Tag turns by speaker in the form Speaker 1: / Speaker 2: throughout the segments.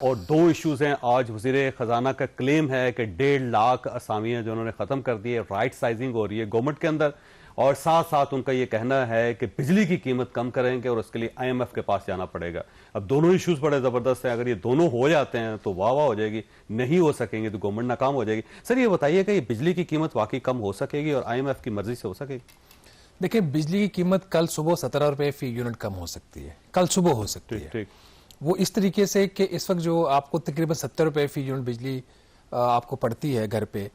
Speaker 1: और दो इश्यूज हैं। आज वज़ीर ख़जाना का क्लेम है कि 1.5 लाख असामियाँ जो उन्होंने ख़त्म कर दी है, राइट साइजिंग हो रही है गवर्नमेंट के अंदर, और साथ साथ उनका ये कहना है कि बिजली की कीमत कम करेंगे और उसके लिए IMF के पास जाना पड़ेगा। अब दोनों इश्यूज बड़े ज़बरदस्त हैं, अगर ये दोनों हो जाते हैं तो वाह वाह हो जाएगी, नहीं हो सकेंगे तो गवर्नमेंट नाकाम हो जाएगी। सर ये बताइए कि ये बिजली की कीमत वाकई कम हो सकेगी और IMF की मर्जी से हो सकेगी?
Speaker 2: देखिए, बिजली की कीमत कल सुबह 17 रुपए फी यूनिट कम हो सकती है, कल सुबह हो सकती है।
Speaker 1: ठीक।
Speaker 2: वो इस तरीके से कि इस वक्त जो आपको तकरीबन 70 रुपए फी यूनिट बिजली आपको पड़ती है घर पे,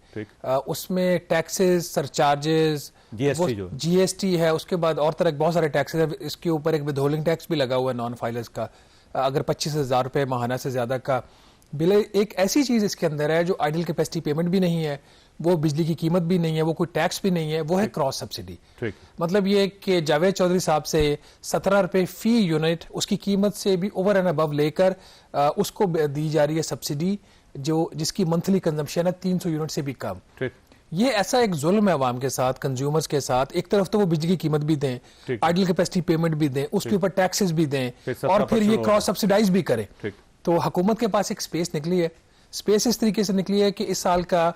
Speaker 2: उसमें टैक्सेस, सरचार्जेस, GST है, उसके बाद और तरह बहुत सारे टैक्सेस है। इसके ऊपर एक विदहोल्डिंग टैक्स भी लगा हुआ है नॉन फाइलर्स का। अगर 25,000 रुपए माहाना से ज्यादा का बिल, एक ऐसी चीज इसके अंदर है जो आइडल कैपेसिटी पेमेंट भी नहीं है, वो बिजली की कीमत भी नहीं है, वो कोई टैक्स भी नहीं है, वो है क्रॉस सब्सिडी। मतलब ये कि जावेद चौधरी साहब से 17 रुपए फी यूनिट, उसकी कीमत से भी ओवर एंड अबव लेकर उसको दी जा रही है सब्सिडी, जो जिसकी मंथली कंजम्पशन है 300 यूनिट से भी कम। ये ऐसा एक जुल्म है अवाम के साथ, कंज्यूमर्स के साथ। एक तरफ तो वो बिजली की कीमत भी दें, आइडल कैपेसिटी पेमेंट भी दें, उसके ऊपर टैक्सेस भी दें, और फिर ये क्रॉस सब्सिडाइज भी करें। तो हुकूमत के पास एक स्पेस निकली है। स्पेस इस तरीके से निकली है कि इस साल का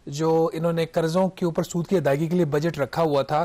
Speaker 2: जो इन्होंने कर्जों के ऊपर सूद की अदायगी के लिए बजट रखा हुआ था,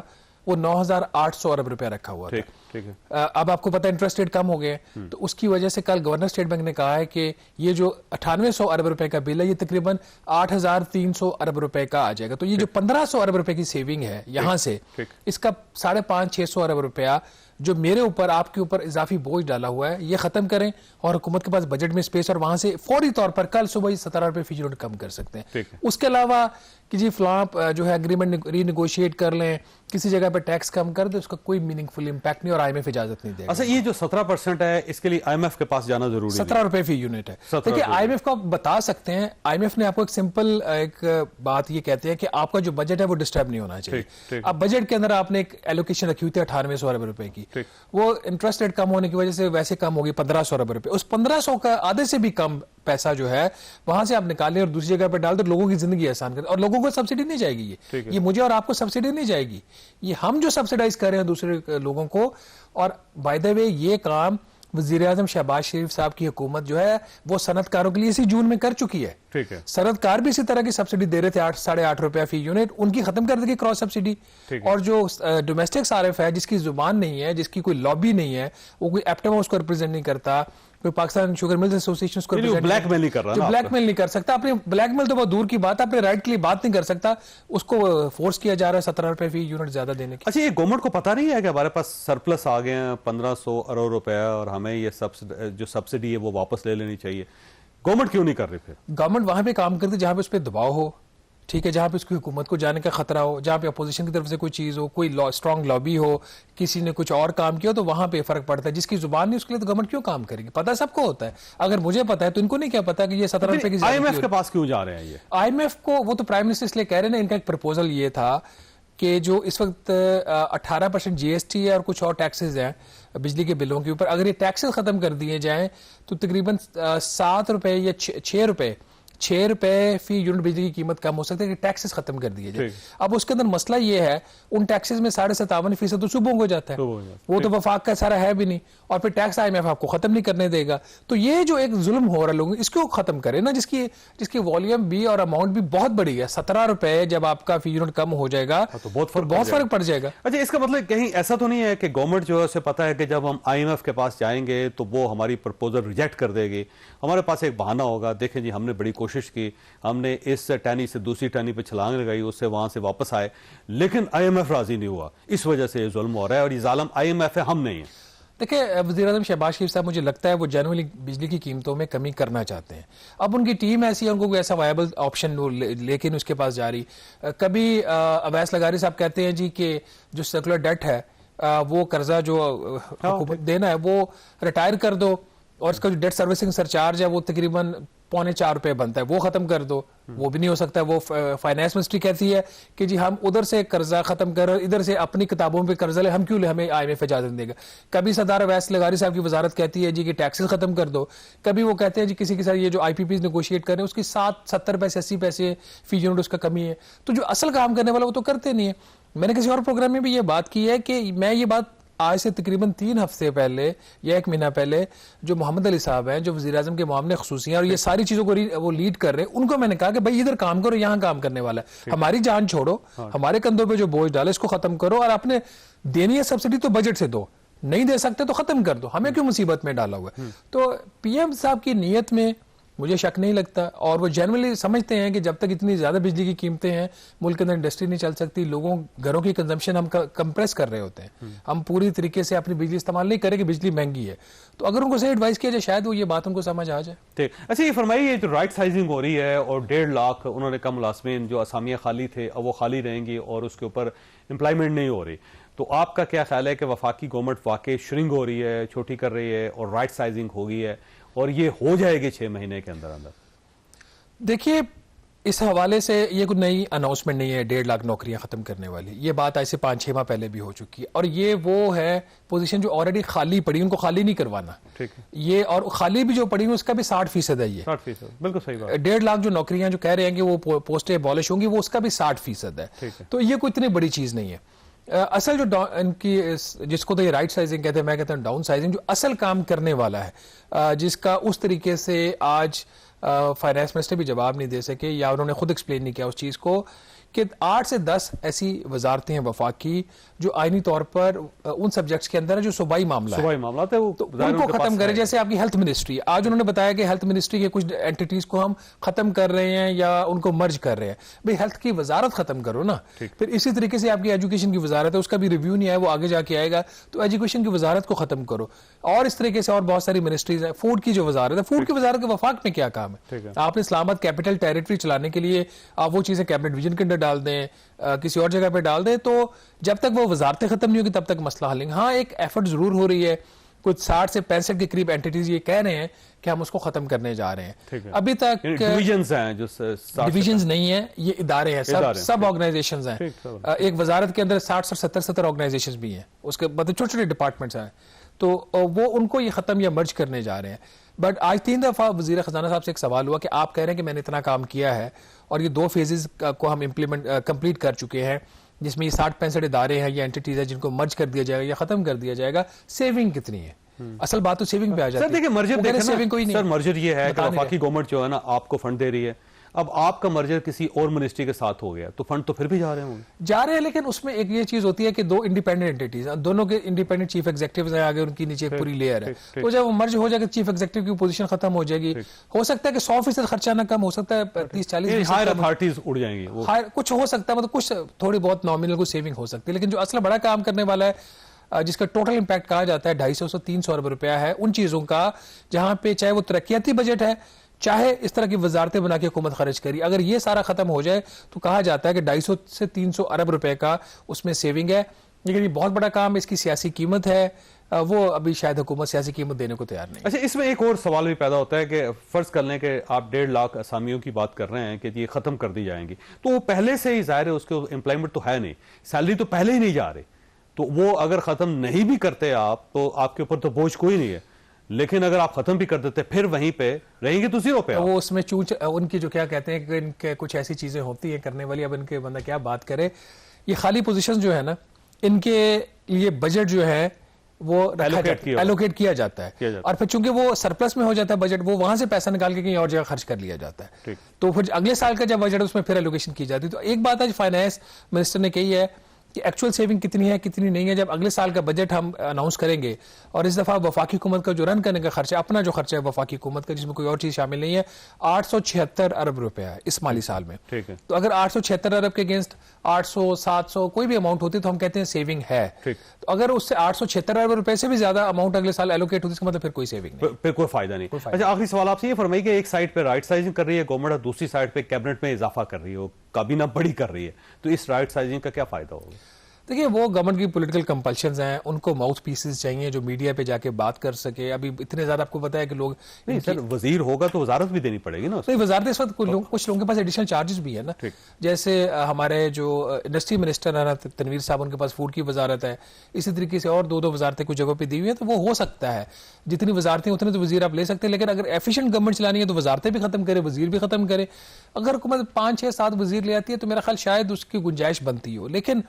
Speaker 2: वो 9,800 अरब रुपया रखा हुआ था।
Speaker 1: ठीक है।
Speaker 2: अब आपको पता है इंटरेस्ट रेट कम हो गए, तो उसकी वजह से कल गवर्नर स्टेट बैंक ने कहा है कि ये जो 9800 अरब रुपए का बिल है, ये तकरीबन 8,300 अरब रुपए का आ जाएगा। तो ये जो 1,500 अरब रुपए की सेविंग है यहां से, इसका 550-600 अरब रुपया जो मेरे ऊपर आपके ऊपर इजाफी बोझ डाला हुआ है, ये खत्म करें। और हुकूमत के पास बजट में स्पेस, और वहां से फौरी तौर पर कल सुबह 17 रुपए फी यूनिट कम कर सकते हैं। उसके अलावा कि जी फलां जो है एग्रीमेंट रीनेगोशिएट कर लें, किसी जगह पर टैक्स कम कर दे, उसका कोई मीनिंगफुल इंपैक्ट नहीं और IMF इजाजत नहीं देगा।
Speaker 1: अच्छा, ये जो 17% है, इसके लिए IMF के पास जाना जरूरी है।
Speaker 2: 17 रुपए फी यूनिट है। देखिए, IMF को आप बता सकते हैं, IMF ने आपको एक सिंपल एक बात ये कहते हैं कि आपका जो बजट है वो डिस्टर्ब नहीं होना चाहिए। अब बजट के अंदर आपने एक एलोकेशन रखी हुई थी 9800 अरब रुपए की, वो इंटरेस्ट रेट कम होने की वजह से वैसे कम होगी 1500 अरब रुपए। उस 1500 का आधे से भी कम पैसा जो है वहां से आप निकालें और दूसरी जगह पर डाल दो, लोगों की जिंदगी आसान कर। और लोगों को सब्सिडी नहीं जाएगी, ये मुझे और आपको सब्सिडी नहीं जाएगी, ये हम जो सब्सिडाइज कर रहे हैं दूसरे लोगों को। और बाय द वे ये काम वजीर आजम शहबाज शरीफ साहब की हुकूमत जो है वो सनतकारों के लिए इसी जून में कर चुकी है।
Speaker 1: ठीक है।
Speaker 2: सनतकार भी इसी तरह की सब्सिडी दे रहे थे, 8-8.5 रुपया फी यूनिट, उनकी खत्म कर देगी क्रॉस सब्सिडी। और जो डोमेस्टिक सारिफ है, जिसकी जुबान नहीं है, जिसकी कोई लॉबी नहीं है, वो कोई एप्टेमा उसको रिप्रेजेंट नहीं करता, कोई पाकिस्तान शुगर मिल्स एसोसिएशन को
Speaker 1: ब्लैकमेल नहीं कर रहा,
Speaker 2: जो ब्लैकमेल नहीं कर सकता, अपने ब्लैकमेल तो बहुत दूर की बात है, अपने राइट के लिए बात नहीं कर सकता, उसको फोर्स किया जा रहा है 17 रुपए फी यूनिट ज्यादा देने की।
Speaker 1: अच्छा, ये गवर्नमेंट को पता नहीं है कि हमारे पास सरप्लस आ गए हैं 1500 अरब रुपया और हमें ये जो सब्सिडी है वो वापस ले लेनी चाहिए? गवर्नमेंट क्यों नहीं कर रही? फिर गवर्नमेंट
Speaker 2: वहां पे काम करती जहां पे उस पर दबाव हो, ठीक है, जहां पे उसकी हुकूमत को जाने का खतरा हो, जहां पे अपोजिशन की तरफ से कोई चीज हो, कोई स्ट्रांग लॉबी हो, किसी ने कुछ और काम किया, तो वहां पे फर्क पड़ता है। जिसकी जुबान नहीं उसके लिए तो गवर्नमेंट क्यों काम करेगी? पता सबको होता है। अगर मुझे पता है तो इनको नहीं क्या पता कि ये 17 रुपए की
Speaker 1: IMF के पास क्यों जा रहे हैं? ये
Speaker 2: IMF को, वो तो प्राइम मिनिस्टर इसलिए कह रहे हैं ना, इनका एक प्रपोजल ये था कि जो इस वक्त 18% GST है और कुछ और टैक्सेस हैं बिजली के बिलों के ऊपर, अगर ये टैक्सेस खत्म कर दिए जाएं तो तकरीबन 7 रुपए या 6 रुपए फी यूनिट बिजली की कीमत कम हो सकती है कि टैक्सेस खत्म कर दिए जाए। अब उसके अंदर मसला ये है, उन टैक्सेस में 57.5% तो सुबह हो जाता है, वो तो वफाक का सारा है भी नहीं, और फिर टैक्स IMF आपको खत्म नहीं करने देगा। तो ये जो एक जुल्म हो रहा है लोगों, इसको खत्म करें ना, जिसकी वॉल्यूम भी और अमाउंट भी बहुत बड़ी है। 17 रुपए जब आपका फी यूनिट कम हो जाएगा
Speaker 1: तो बहुत
Speaker 2: फर्क पड़ जाएगा।
Speaker 1: अच्छा, इसका मतलब कहीं ऐसा तो नहीं है कि गवर्नमेंट जो है उसे पता है कि जब हम IMF के पास जाएंगे तो वो हमारी प्रपोजल रिजेक्ट कर देगी, हमारे पास एक बहाना होगा, देखें जी हमने बड़ी कोशिश की, हमने इस टहनी से दूसरी टहनी पे छलांग लगाई, उससे वहां से वापस आए, लेकिन IMF राजी नहीं हुआ, इस वजह से ये जुल्म हो रहा है और ये जालिम IMF है, हम नहीं है।
Speaker 2: देखिए, वज़ीर आज़म शहबाज शरीफ साहब, मुझे लगता है वो जनरली बिजली की कीमतों में कमी करना चाहते हैं। अब उनकी टीम ऐसी है, उनको कोई ऐसा वायबल ऑप्शन लेकिन उसके पास जारी। कभी अवैस लगारी साहब कहते हैं जी कि जो सर्कुलर डेट है, वो कर्जा जो हुकूमत देना है वो रिटायर कर दो, और इसका जो डेट सर्विसिंग सरचार्ज है वो तकरीबन 3.25 रुपए बनता है, वो खत्म कर दो। वो भी नहीं हो सकता। वो फाइनेंस मिनिस्ट्री कहती है कि जी हम उधर से कर्जा खत्म कर, इधर से अपनी किताबों पे कर्जा ले, हम क्यों ले, हमें IMF इजाजत देगा। कभी सरदार अवैस लगारी साहब की वजारत कहती है जी कि टैक्सेस खत्म कर दो। कभी वो कहते हैं जी किसी के साथ ये जो IPPs नेगोशिएट कर रहे हैं उसकी 70 पैसे 80 पैसे फी यूनिट उसका कमी है। तो जो असल काम करने वाला वो तो करते नहीं है। मैंने किसी और प्रोग्राम में भी ये बात की है कि मैं ये बात आज से तकरीबन 3 हफ्ते पहले या 1 महीना पहले जो मोहम्मद अली साहब हैं, जो वज़ीर आज़म के मामले ख़ुसूसी हैं और ये सारी चीज़ों को वो लीड कर रहे हैं, उनको मैंने कहा कि भाई इधर काम करो, यहाँ काम करने वाला है, हमारी जान छोड़ो, हमारे कंधों पर जो बोझ डाले इसको ख़त्म करो, और आपने देनी है सब्सिडी तो बजट से दो, नहीं दे सकते तो ख़त्म कर दो, हमें क्यों मुसीबत में डाला हुआ है। तो पीएम साहब की नीयत में मुझे शक नहीं लगता, और वो जनरली समझते हैं कि जब तक इतनी ज्यादा बिजली की कीमतें हैं, मुल्क के अंदर इंडस्ट्री नहीं चल सकती, लोगों घरों की कंजम्पशन हम कंप्रेस कर रहे होते हैं, हम पूरी तरीके से अपनी बिजली इस्तेमाल नहीं करें कि बिजली महंगी है। तो अगर उनको सही एडवाइस किया जाए शायद वो ये बात उनको समझ आ जाए।
Speaker 1: ठीक, अच्छा ये फरमाइए, जो राइट साइजिंग हो रही है और 1.5 लाख उन्होंने कम मुलाजमीन जो असामियाँ खाली थे अब वो खाली रहेंगी और उसके ऊपर एम्प्लॉयमेंट नहीं हो रही, तो आपका क्या ख्याल है कि वफाकी गवर्नमेंट वाकई श्रिंक हो रही है, छोटी कर रही है और राइट साइजिंग हो गई है और ये हो जाएगी 6 महीने के अंदर अंदर?
Speaker 2: देखिए, इस हवाले से ये कोई नई अनाउंसमेंट नहीं है 1.5 लाख नौकरियां खत्म करने वाली, ये बात ऐसे 5-6 माह पहले भी हो चुकी है, और ये वो है पोजीशन जो ऑलरेडी खाली पड़ी, उनको खाली नहीं करवाना। ठीक है, ये और खाली भी जो पड़ी है उसका भी 60% है, ये
Speaker 1: 60%, बिल्कुल सही बात।
Speaker 2: 1.5 लाख जो नौकरियां जो कह रहे हैं कि वो पोस्टें अबॉलिश होंगी, वो उसका भी 60% है। तो ये कोई इतनी बड़ी चीज नहीं है। असल जो इनकी जिसको तो ये राइट साइजिंग कहते हैं, मैं कहता हूँ डाउन साइजिंग, जो असल काम करने वाला है, जिसका उस तरीके से आज फाइनेंस मिनिस्टर भी जवाब नहीं दे सके या उन्होंने खुद एक्सप्लेन नहीं किया उस चीज को, कि 8 से 10 ऐसी वजारतें हैं वफाकी जो आईनी तौर पर उन सब्जेक्ट्स के अंदर है जो सूबाई मामला है, तो उनको खत्म करें। जैसे आपकी हेल्थ मिनिस्ट्री, आज उन्होंने बताया कि हेल्थ मिनिस्ट्री के कुछ एंटिटीज को हम खत्म कर रहे हैं या उनको मर्ज कर रहे हैं। भाई हेल्थ की वजारत खत्म करो ना। फिर इसी तरीके से आपकी एजुकेशन की वजारत है, उसका भी रिव्यू नहीं आया, वो आगे जाके आएगा, तो एजुकेशन की वजारत को खत्म करो। और इस तरीके से और बहुत सारी मिनिस्ट्रीज है। फूड की जो वजारत है, फूड की वजारत के वफाक में क्या काम है? आपने इस्लामाबाद कैपिटल टेरिटरी चलाने के लिए आप वो चीजें कैबिनेट विजन के अंदर डाल दें, किसी और जगह पे डाल दे, तो जब तक वो वजारतें खत्म नहीं होगी तब तक मसला हल नहीं। हाँ, एक एफर्ट जरूर हो रही है, कुछ 60 से 65 के करीब एंटिटीज ये कह रहे हैं कि हम उसको खत्म करने जा रहे हैं। अभी तक
Speaker 1: डिविजन्स हैं, जो
Speaker 2: डिविजन्स नहीं है, ये इदारे हैं, सब ऑर्गेनाइजेशंस हैं। एक वजारत के अंदर 60 और 70 ऑर्गेनाइजेशंस भी हैं, उसके मतलब छोटे छोटे डिपार्टमेंट्स हैं, तो वो उनको ये खत्म या मर्ज करने जा रहे हैं। बट आज 3 दफा वजीर खजाना साहब से एक सवाल हुआ कि आप कह रहे हैं कि मैंने इतना काम किया है और ये 2 फेजेस को हम कंप्लीट कर चुके हैं, जिसमें ये 60-65 इदारे हैं या एंटिटीज है जिनको मर्ज कर दिया जाएगा या खत्म कर दिया जाएगा, सेविंग कितनी है? असल बात तो सेविंग पे आ जाती है।
Speaker 1: सर देखिए, मर्जर देखें, सेविंग कोई नहीं। सर मर्जर ये है कि वफाकी गवर्नमेंट जो है ना आपको फंड दे रही है, अब आपका मर्जर किसी और मिनिस्ट्री के साथ हो गया तो फंड तो फिर भी जा रहे होंगे, लेकिन उसमें एक ये चीज होती है कि 2 इंडिपेंडेंट एंटिटीज, दोनों के इंडिपेंडेंट चीफ एग्जीक्यूटिव्स हैं, आगे उनकी नीचे पूरी लेयर है, तो जब वो मर्ज हो जाएगा चीफ एग्जीक्यूटिव की पोजीशन खत्म हो जाएगी। हो सकता है कि 100% खर्चा ना कम हो सकता है, 30-40 हायर अथॉरिटीज उड़ जाएंगी,
Speaker 2: कुछ हो सकता है, मतलब कुछ थोड़ी बहुत नॉमिनल को सेविंग हो सकती है, लेकिन जो असल बड़ा काम करने वाला है जिसका टोटल इंपैक्ट कहा जाता है 250 से 300 अरब रुपया है, उन चीजों का जहां पे चाहे वो तरक्याती बजट है, चाहे इस तरह की वजारतें बना के हुकूमत खर्च करी, अगर ये सारा खत्म हो जाए तो कहा जाता है कि 250 से 300 अरब रुपए का उसमें सेविंग है। लेकिन ये बहुत बड़ा काम, इसकी सियासी कीमत है, वो अभी शायद हुकूमत सियासी कीमत देने को तैयार नहीं।
Speaker 1: अच्छा, इसमें एक और सवाल भी पैदा होता है कि फर्ज कर लें कि आप 1.5 लाख असामियों की बात कर रहे हैं कि ये खत्म कर दी जाएंगी, तो वो पहले से ही जाहिर है उसके एम्प्लॉयमेंट तो है नहीं, सैलरी तो पहले ही नहीं जा रही, तो वो अगर खत्म नहीं भी करते आप तो आपके ऊपर तो बोझ कोई नहीं है, लेकिन अगर आप खत्म भी कर देते फिर वहीं पे रहेंगे तो 0 पे
Speaker 2: वो उसमें चूंच उनकी जो क्या कहते हैं कि इनके कुछ ऐसी चीजें होती हैं करने वाली, अब इनके बंदा क्या बात करे, ये खाली पोजीशन जो है ना, इनके लिए बजट जो है वो एलोकेट किया जाता है, और फिर चूंकि वो सरप्लस में हो जाता है बजट, वो वहां से पैसा निकाल के कहीं और जगह खर्च कर लिया जाता है, तो फिर अगले साल का जब बजट उसमें फिर एलोकेशन की जाती है। तो एक बात आज फाइनेंस मिनिस्टर ने कही है कि एक्चुअल सेविंग कितनी है कितनी नहीं है, जब अगले साल का बजट हम अनाउंस करेंगे, और इस दफा वफाकी हुकूमत का जो रन करने का खर्चा, अपना जो खर्चा है वफाकी हुकूमत का, जिसमें कोई और चीज शामिल नहीं है, 876 अरब रुपया है इस माली साल में। तो अगर 876 अरब के अगेंस्ट 800-700 कोई भी अमाउंट होती है तो हम कहते हैं सेविंग है। तो अगर उससे 876 अरब रुपए से भी ज्यादा अमाउंट अगले साल एलोकेट होती है, इसका मतलब फिर कोई सेविंग नहीं,
Speaker 1: फिर कोई फायदा नहीं। अच्छा, आखिरी सवाल आपसे ये फरमाइए कि एक साइड पे राइट साइजिंग कर रही है गवर्नमेंट और दूसरी साइड पे कैबिनेट में इजाफा कर रही है, काबीना बड़ी कर रही है, तो इस राइट साइजिंग का क्या फायदा होगा?
Speaker 2: देखिए, वो गवर्नमेंट की पॉलिटिकल कंपल्शंस हैं, उनको माउथ पीसेस चाहिए जो मीडिया पे जाके बात कर सके। अभी इतने ज्यादा आपको पता है कि लोग
Speaker 1: नहीं, सर वजीर होगा तो वजारत भी देनी पड़ेगी ना।
Speaker 2: नहीं, वजारत इस वक्त कुछ लोगों के पास एडिशनल चार्जेस भी है ना, जैसे हमारे जो इंडस्ट्री मिनिस्टर है ना तनवीर साहब, उनके पास फूड की वजारत है, इसी तरीके से और 2 वजारतें कुछ जगहों पर दी हुई है, तो वो हो सकता है जितनी वजारतें उतने तो वजीर आप ले सकते हैं, लेकिन अगर एफिशिएंट गवर्नमेंट चलानी है तो वजारतें भी खत्म करे, वजीर भी खत्म करे। अगर हुकूमत 5-6-7 वजीर ले आती है तो मेरा ख्याल शायद उसकी गुंजाइश बनती हो, लेकिन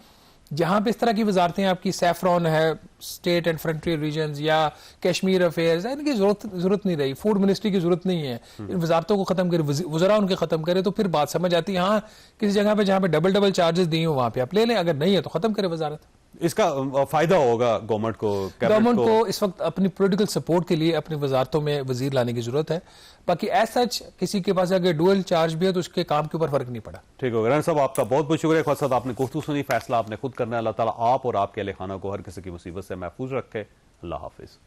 Speaker 2: जहां पे इस तरह की वजारतें आपकी सैफरॉन है, स्टेट एंड फ्रंटियर रीजन्स, या कश्मीर अफेयर्स, इनकी जरूरत नहीं रही, फूड मिनिस्ट्री की जरूरत नहीं है, इन वजारतों को खत्म करे, वज़रा उनके खत्म करे, तो फिर बात समझ आती है। हाँ, किसी जगह पे जहां पे डबल डबल चार्जेस दिए हो वहां पे आप ले लें, अगर नहीं है तो खत्म करे वजारत।
Speaker 1: इसका फायदा होगा गवर्नमेंट को
Speaker 2: इस वक्त अपनी पॉलिटिकल सपोर्ट के लिए अपनी वजारतों में वजीर लाने की जरूरत है। बाकी एज सच किसी के पास अगर डुअल चार्ज भी है तो उसके काम के ऊपर फर्क नहीं पड़ा।
Speaker 1: ठीक हो गया साहब, आपका बहुत बहुत शुक्रिया। ख्वाजा साहब, आपने गुफ्तगू सुनी, फैसला आपने खुद करना है। अल्लाह ताला आप और आपके अहले खाना को हर किसी की मुसीबत से महफूज रखे। अल्लाह हाफिज।